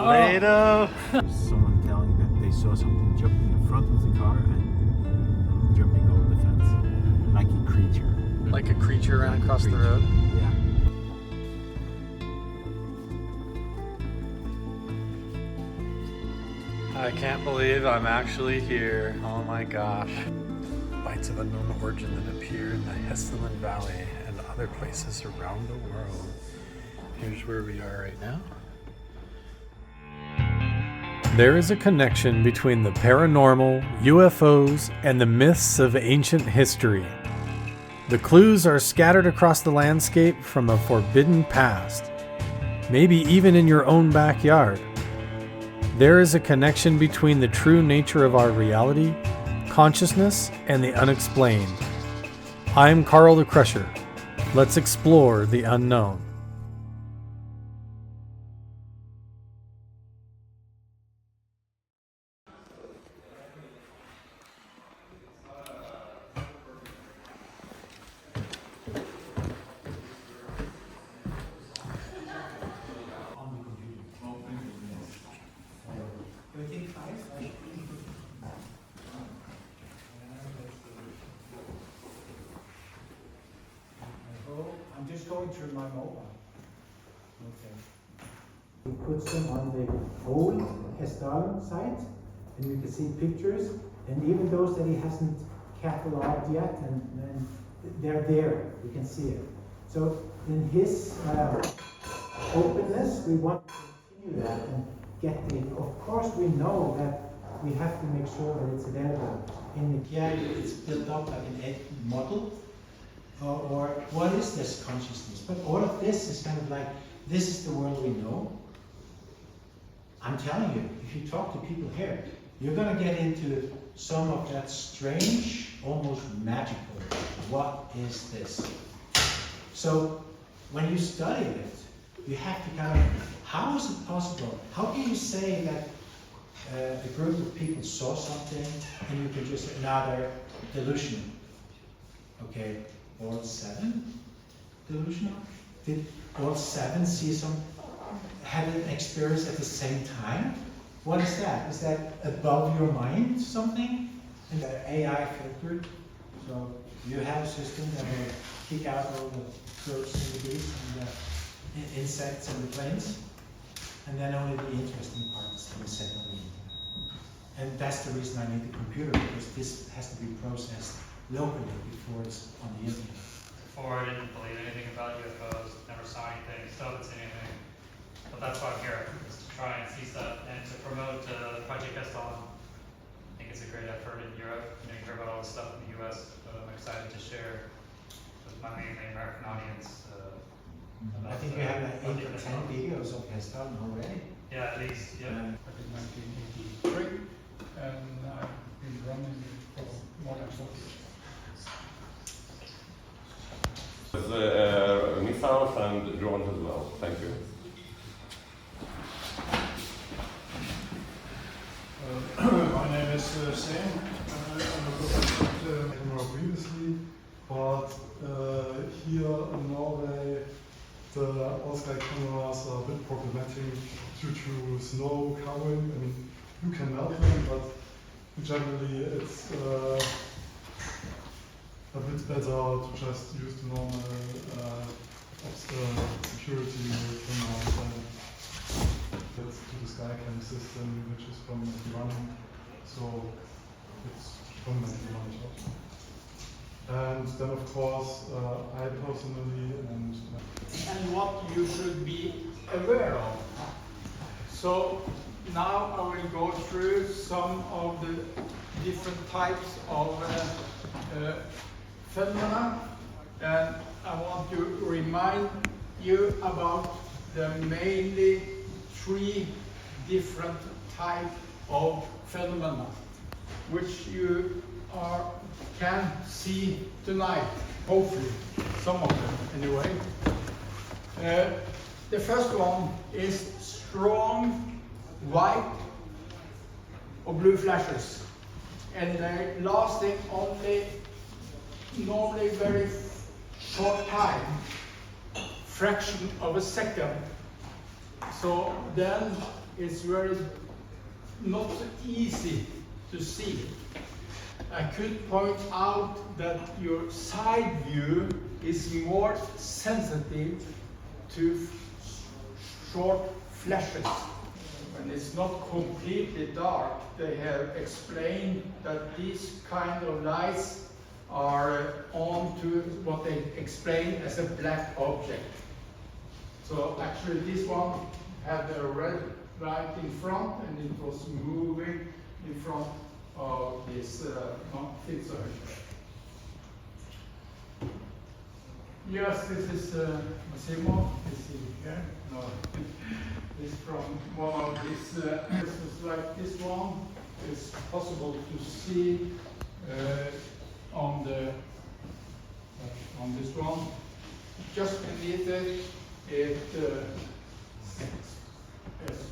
Tornado! Someone telling that they saw something jumping in front of the car and jumping over the fence. Like a creature. Like a creature ran Like a across the creature. road? Yeah. I can't believe I'm actually here. Oh my gosh. Lights of unknown origin that appear in the Hesdallen Valley and other places around the world. Here's where we are right now. There is a connection between the paranormal, UFOs, and the myths of ancient history. The clues are scattered across the landscape from a forbidden past, maybe even in your own backyard. There is a connection between the true nature of our reality, consciousness, and the unexplained. I'm Carl the Crusher. Let's explore the unknown. I'm just going through my mobile. Okay. He puts them on the old Hesdallen site, and you can see pictures, and even those that he hasn't cataloged yet, and they're there. You can see it. So in his openness, we want to continue that and get the. Of course, we know that we have to make sure that it's available in the. Yeah, it's built up like an egg model. Or what is this consciousness? But all of this is kind of like, this is the world we know. I'm telling you, if you talk to people here, you're going to get into some of that strange, almost magical. What is this? So when you study it, you have to kind of, how is it possible? How can you say that a group of people saw something and you can just say, nah, they're delusional? Okay. All seven delusional? Did all seven see had an experience at the same time? What is that? Is that above your mind something? And the AI filtered. So you have a system that will kick out all the birds and the bees and the insects and the planes. And then only the interesting part is being set on the internet. And that's the reason I need the computer, because this has to be processed locally before it's on the internet. Before I didn't believe anything about UFOs, never saw anything, still haven't seen anything. But that's why I'm here, is to try and see stuff and to promote Project Hesdallen. I think it's a great effort in Europe. You hear about all this stuff in the US, but I'm excited to share with my mainly American audience. I think you have like 8 or 10 videos of Hesdallen already. Yeah, at least, yeah. Back in 1983, and I've been running it for more than 40 years. Missiles and drones as well. Thank you. My name is Sam. I'm a professor more previously, but here in Norway, the all-sky cameras are a bit problematic due to snow covering. I mean, you can melt them, but generally it's a bit better to just use the normal security camera that's to the Skycam system, which is permanently running, so it's permanently monitored. And then of course, I personally and what you should be aware of. So now I will go through some of the different types of phenomena, and I want to remind you about the mainly 3 different types of phenomena which you can see tonight, hopefully, some of them anyway. The first one is strong white or blue flashes, and they're lasting only normally very short time, fraction of a second. So then is very not so easy to see. I could point out that your side view is more sensitive to short flashes. When it's not completely dark, they have explained that these kind of lights are on to what they explain as a black object. So actually this one had a red light in front and it was moving in front of this filter. Yes, this is Massimo. Is he here? No. This is from one of these. This is like this one. It's possible to see on this one. Just beneath it, it's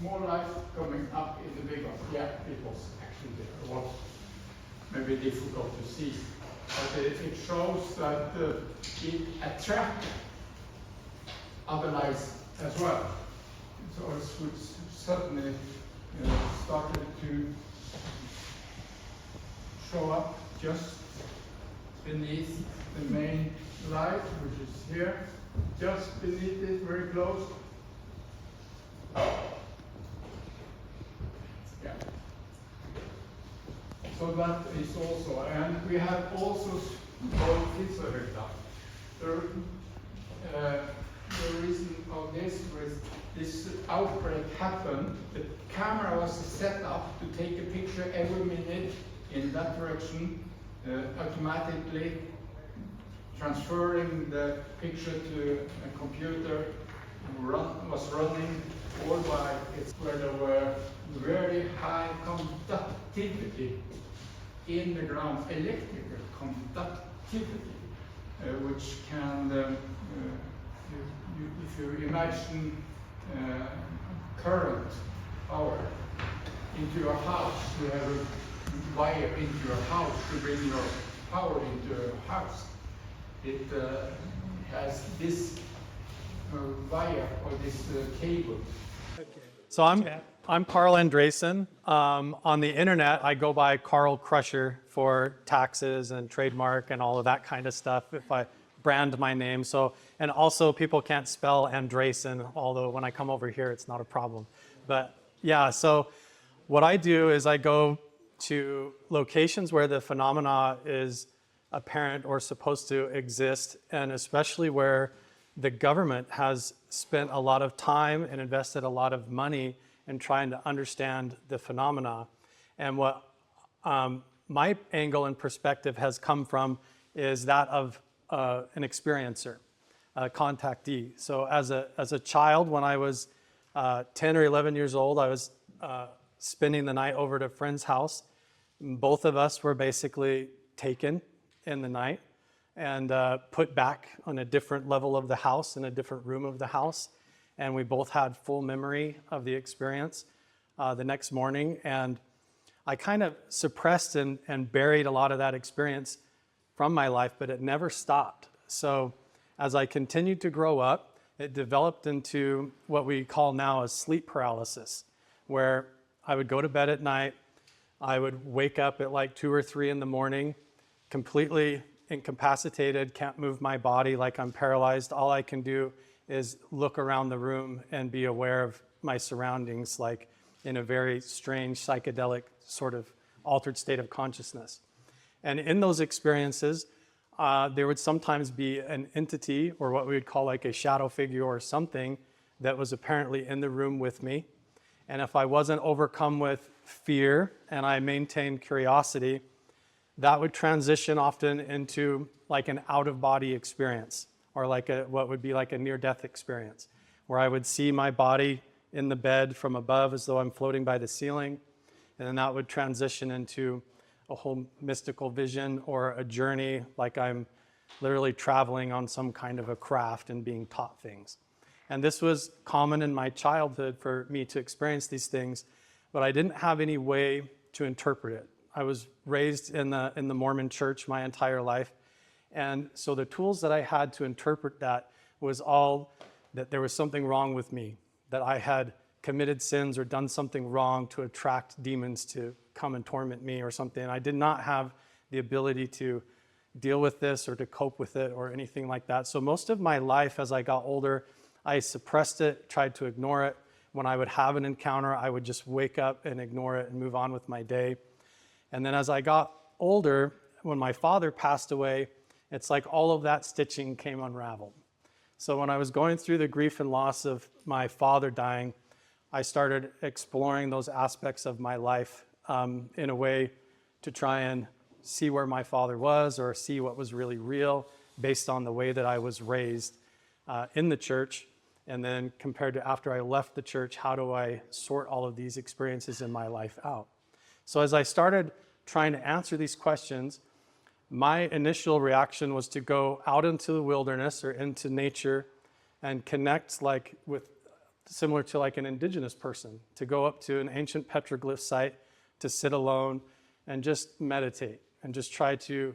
more light coming up in the big one. Yeah, it was actually there. It was maybe difficult to see, but it shows that it attracts other lights as well. So it certainly started to show up just beneath the main light, which is here, just beneath it, very close. Yeah. So that is also, and we have also the reason of this was this outbreak happened. The camera was set up to take a picture every minute in that direction, automatically transferring the picture to a computer was running all by it's where there were very high conductivity in the ground, electrical conductivity, which can, if you imagine current power into your house, you have a wire into your house to bring your power into your house. It has this wire or this cable. So I'm Carl Andresen. On the internet, I go by Carl Crusher for taxes and trademark and all of that kind of stuff if I brand my name. So, and also people can't spell Andresen, although when I come over here, it's not a problem. But yeah, so what I do is I go to locations where the phenomena is apparent or supposed to exist, and especially where the government has spent a lot of time and invested a lot of money in trying to understand the phenomena. And what my angle and perspective has come from is that of an experiencer, a contactee. So as a child, when I was 10 or 11 years old, I was spending the night over at a friend's house. Both of us were basically taken in the night and put back on a different level of the house, in a different room of the house. And we both had full memory of the experience the next morning. And I kind of suppressed and buried a lot of that experience from my life, but it never stopped. So as I continued to grow up, it developed into what we call now as sleep paralysis, where I would go to bed at night, I would wake up at like 2 or 3 in the morning, completely incapacitated, can't move my body, like I'm paralyzed. All I can do is look around the room and be aware of my surroundings, like in a very strange, psychedelic, sort of altered state of consciousness. And in those experiences, there would sometimes be an entity, or what we would call like a shadow figure or something, that was apparently in the room with me. And if I wasn't overcome with fear and I maintained curiosity, that would transition often into like an out-of-body experience, or like what would be like a near-death experience, where I would see my body in the bed from above as though I'm floating by the ceiling, and then that would transition into a whole mystical vision or a journey, like I'm literally traveling on some kind of a craft and being taught things. And this was common in my childhood for me to experience these things, but I didn't have any way to interpret it. I was raised in the Mormon church my entire life, and so the tools that I had to interpret that was all that there was something wrong with me, that I had committed sins or done something wrong to attract demons to come and torment me or something. I did not have the ability to deal with this or to cope with it or anything like that. So most of my life as I got older, I suppressed it, tried to ignore it. When I would have an encounter, I would just wake up and ignore it and move on with my day. And then as I got older, when my father passed away, it's like all of that stitching came unraveled. So when I was going through the grief and loss of my father dying, I started exploring those aspects of my life in a way to try and see where my father was or see what was really real based on the way that I was raised in the church. And then compared to after I left the church, how do I sort all of these experiences in my life out? So as I started trying to answer these questions, my initial reaction was to go out into the wilderness or into nature and connect similar to like an indigenous person, to go up to an ancient petroglyph site, to sit alone and just meditate and just try to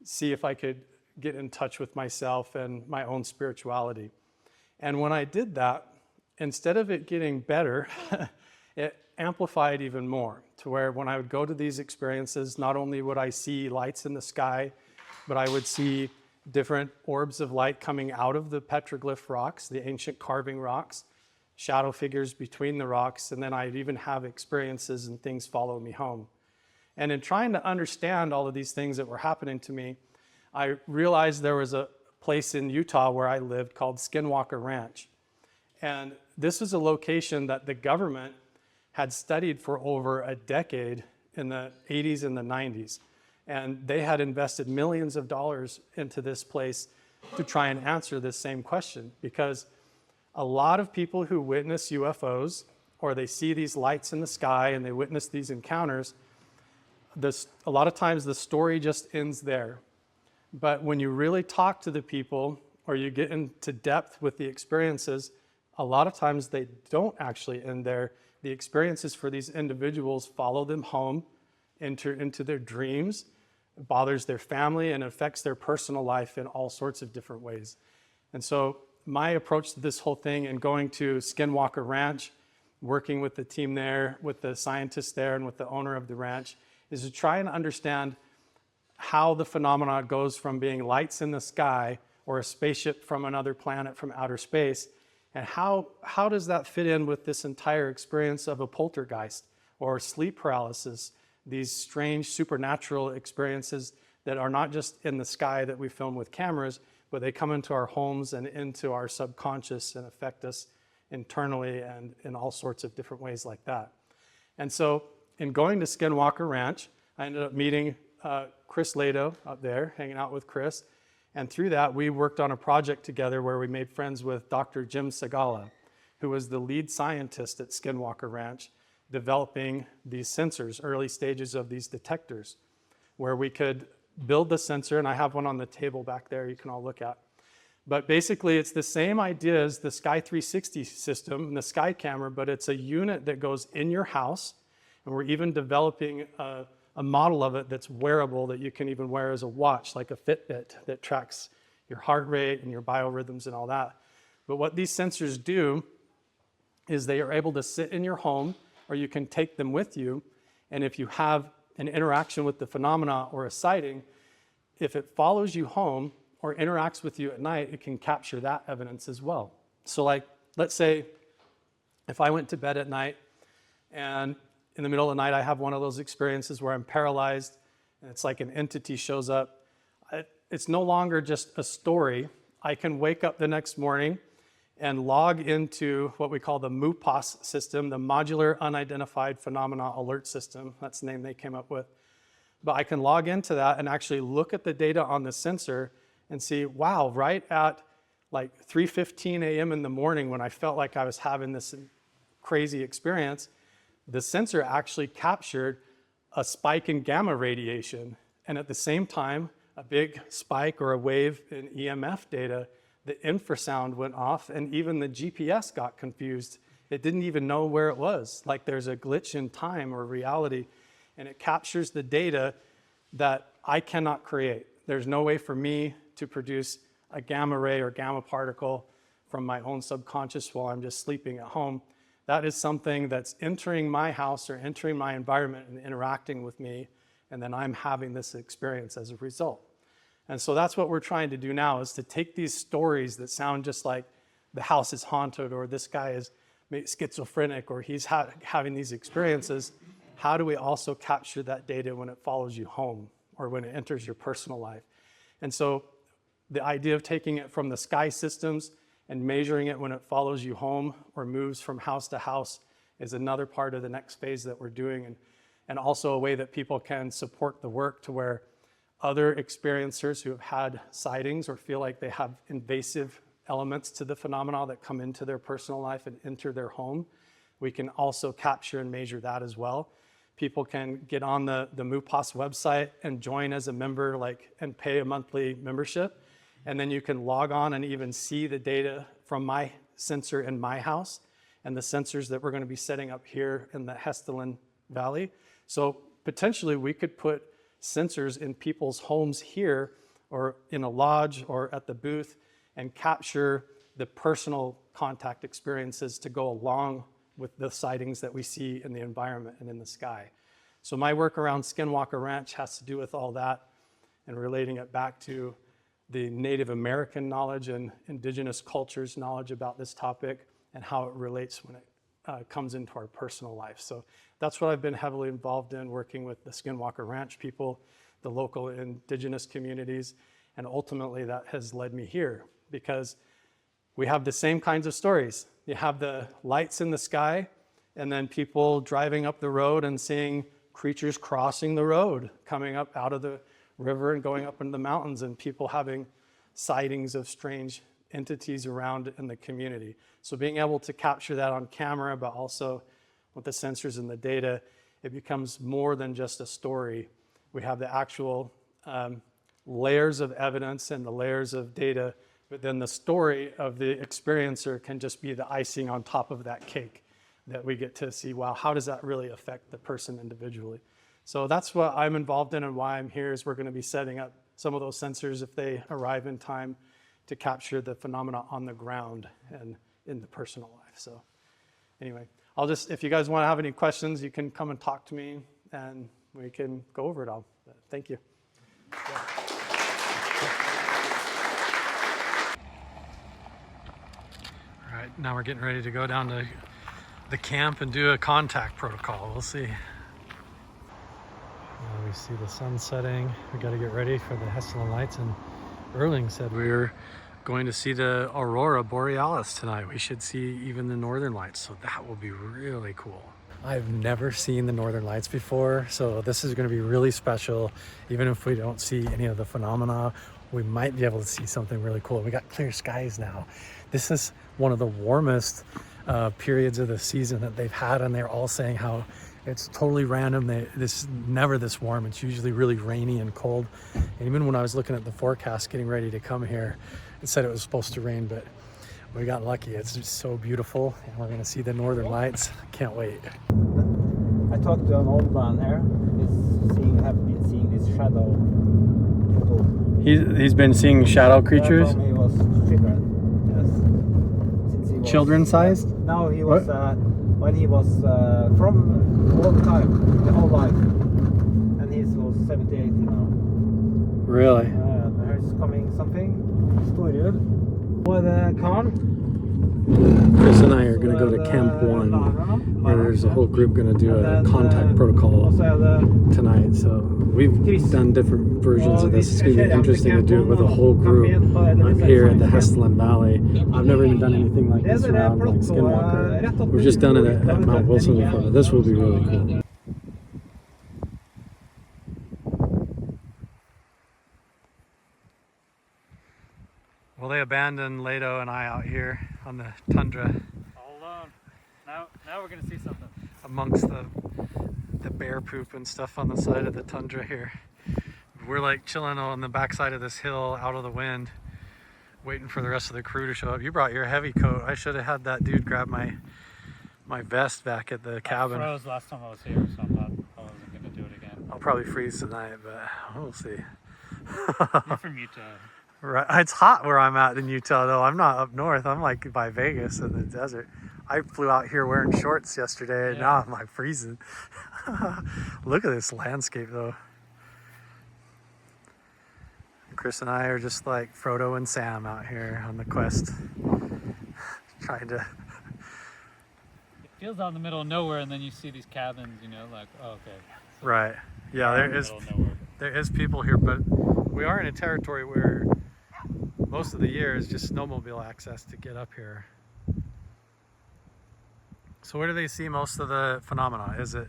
see if I could get in touch with myself and my own spirituality. And when I did that, instead of it getting better, it amplified even more, to where when I would go to these experiences, not only would I see lights in the sky, but I would see different orbs of light coming out of the petroglyph rocks, the ancient carving rocks, shadow figures between the rocks, and then I'd even have experiences and things follow me home. And in trying to understand all of these things that were happening to me, I realized there was a place in Utah where I lived called Skinwalker Ranch. And this was a location that the government had studied for over a decade in the 80s and the 90s. And they had invested millions of dollars into this place to try and answer this same question, because a lot of people who witness UFOs, or they see these lights in the sky and they witness these encounters, a lot of times the story just ends there. But when you really talk to the people or you get into depth with the experiences, a lot of times they don't actually end there. The experiences for these individuals follow them home, enter into their dreams, it bothers their family, and affects their personal life in all sorts of different ways. And so my approach to this whole thing and going to Skinwalker Ranch, working with the team there, with the scientists there, and with the owner of the ranch, is to try and understand how the phenomena goes from being lights in the sky or a spaceship from another planet from outer space, and how does that fit in with this entire experience of a poltergeist or sleep paralysis, these strange supernatural experiences that are not just in the sky that we film with cameras, but they come into our homes and into our subconscious and affect us internally and in all sorts of different ways like that. And so in going to Skinwalker Ranch, I ended up meeting Chris Lado up there, hanging out with Chris. And through that, we worked on a project together where we made friends with Dr. Jim Segala, who was the lead scientist at Skinwalker Ranch, developing these sensors, early stages of these detectors, where we could build the sensor, and I have one on the table back there you can all look at. But basically, it's the same idea as the Sky 360 system and the Sky Camera, but it's a unit that goes in your house, and we're even developing a model of it that's wearable that you can even wear as a watch, like a Fitbit that tracks your heart rate and your biorhythms and all that. But what these sensors do is they are able to sit in your home, or you can take them with you, and if you have an interaction with the phenomena or a sighting, if it follows you home or interacts with you at night, it can capture that evidence as well. So like, let's say if I went to bed at night and in the middle of the night I have one of those experiences where I'm paralyzed and it's like an entity shows up, it's no longer just a story. I can wake up the next morning and log into what we call the MUPAS system, the Modular Unidentified Phenomena Alert System. That's the name they came up with. But I can log into that and actually look at the data on the sensor and see, wow, right at like 3:15 a.m. in the morning when I felt like I was having this crazy experience, the sensor actually captured a spike in gamma radiation. And at the same time, a big spike or a wave in EMF data, the infrasound went off, and even the GPS got confused. It didn't even know where it was. Like there's a glitch in time or reality, and it captures the data that I cannot create. There's no way for me to produce a gamma ray or gamma particle from my own subconscious while I'm just sleeping at home. that is something that's entering my house or entering my environment and interacting with me, and then I'm having this experience as a result. And so that's what we're trying to do now, is to take these stories that sound just like the house is haunted, or this guy is schizophrenic, or he's having these experiences. How do we also capture that data when it follows you home or when it enters your personal life? And so the idea of taking it from the sky systems and measuring it when it follows you home or moves from house to house is another part of the next phase that we're doing, and also a way that people can support the work to where other experiencers who have had sightings or feel like they have invasive elements to the phenomena that come into their personal life and enter their home, we can also capture and measure that as well. People can get on the MUPAS website and join as a member, and pay a monthly membership. And then you can log on and even see the data from my sensor in my house and the sensors that we're going to be setting up here in the Hesdallen Valley. So potentially we could put sensors in people's homes here or in a lodge or at the booth and capture the personal contact experiences to go along with the sightings that we see in the environment and in the sky. So my work around Skinwalker Ranch has to do with all that and relating it back to the Native American knowledge and indigenous cultures knowledge about this topic and how it relates when it comes into our personal life. So that's what I've been heavily involved in, working with the Skinwalker Ranch people, the local indigenous communities, and ultimately that has led me here because we have the same kinds of stories. You have the lights in the sky and then people driving up the road and seeing creatures crossing the road, coming up out of the river and going up into the mountains, and people having sightings of strange entities around in the community. So being able to capture that on camera, but also with the sensors and the data, it becomes more than just a story. We have the actual layers of evidence and the layers of data, but then the story of the experiencer can just be the icing on top of that cake that we get to see, wow, how does that really affect the person individually? So that's what I'm involved in and why I'm here, is we're going to be setting up some of those sensors if they arrive in time to capture the phenomena on the ground and in the personal life. So anyway, if you guys want to have any questions, you can come and talk to me and we can go over it all. Thank you. All right, now we're getting ready to go down to the camp and do a contact protocol. We'll see. We see the sun setting. We got to get ready for the Hessdalen lights, and Erling said we were going to see the aurora borealis tonight. We should see even the northern lights, so that will be really cool. I've never seen the northern lights before, so this is going to be really special. Even if we don't see any of the phenomena, we might be able to see something really cool. We got clear skies now. This is one of the warmest periods of the season that they've had, and they're all saying how it's totally random. This is never this warm. It's usually really rainy and cold. And even when I was looking at the forecast getting ready to come here, it said it was supposed to rain, but we got lucky. It's just so beautiful, and we're going to see the northern lights. Can't wait. I talked to an old man here. Have been seeing this shadow. He's been seeing shadow creatures. He was children. Yes. Since he was Children-sized? No, he was when he was from all the time, the whole life, and he was 70, 80 now. Really? There's coming something. Storjord. With a car. Chris and I are going to go to Camp 1, where there's a whole group going to do a contact protocol tonight. So we've done different versions of this. It's going to be interesting to do it with a whole group. I'm here at the Hessdalen Valley. I've never even done anything like this around like Skinwalker. We've just done it at Mount Wilson before, but this will be really cool. Well, they abandoned Lado and I out here on the tundra. All alone. Now we're gonna see something. Amongst the bear poop and stuff on the side of the tundra here. We're like chilling on the backside of this hill out of the wind, waiting for the rest of the crew to show up. You brought your heavy coat. I should have had that dude grab my vest back at the cabin. I froze last time I was here, so I wasn't gonna do it again. I'll probably freeze tonight, but we'll see. You're from Utah. Right, it's hot where I'm at in Utah though. I'm not up north. I'm like by Vegas in the desert. I flew out here wearing shorts yesterday, and Yeah. now I'm like freezing. Look at this landscape, though. Chris and I are just like Frodo and Sam out here on the quest, trying to. It feels out in the middle of nowhere, and then you see these cabins, you know, like, oh, okay. So Right. Yeah, we're in the middle of nowhere. there is people here, but we are in a territory where most of the year is just snowmobile access to get up here. So where do they see most of the phenomena? Is it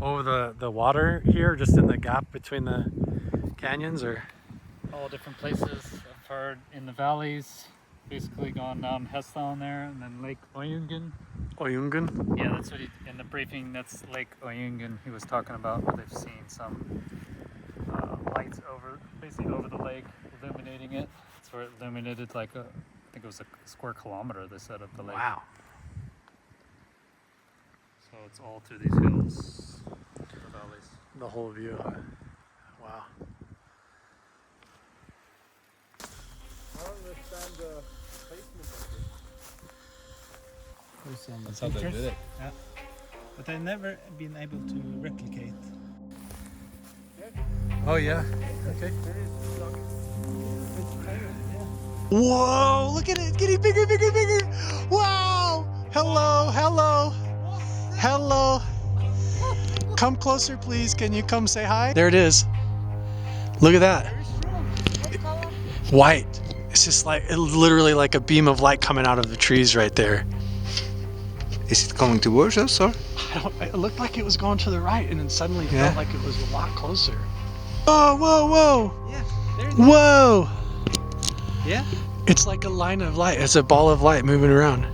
over the water here, just in the gap between the canyons, or? All different places. I've heard in the valleys, basically gone down Hesdallen there, and then Lake Oyungen. Oyungen? Yeah, that's what in the briefing, that's Lake Oyungen he was talking about, where they've seen some lights basically over the lake, illuminating it. That's where it illuminated like I think it was a square kilometer, they said, of the lake. Wow. So it's all through these hills, the valleys. The whole view of it. Wow. I don't understand the placement of it. That's how they did it. Yeah. But I've never been able to replicate. Oh yeah. Okay. Whoa! Look at it, getting bigger, bigger, bigger. Wow! Hello, hello, hello. Come closer, please. Can you come say hi? There it is. Look at that. White. It's just like literally like a beam of light coming out of the trees right there. Is it coming towards us, or? It looked like it was going to the right, and then suddenly it Yeah. felt like it was a lot closer. Whoa, whoa, whoa! Yeah, there's Whoa! Yeah. It's like a line of light. It's a ball of light moving around.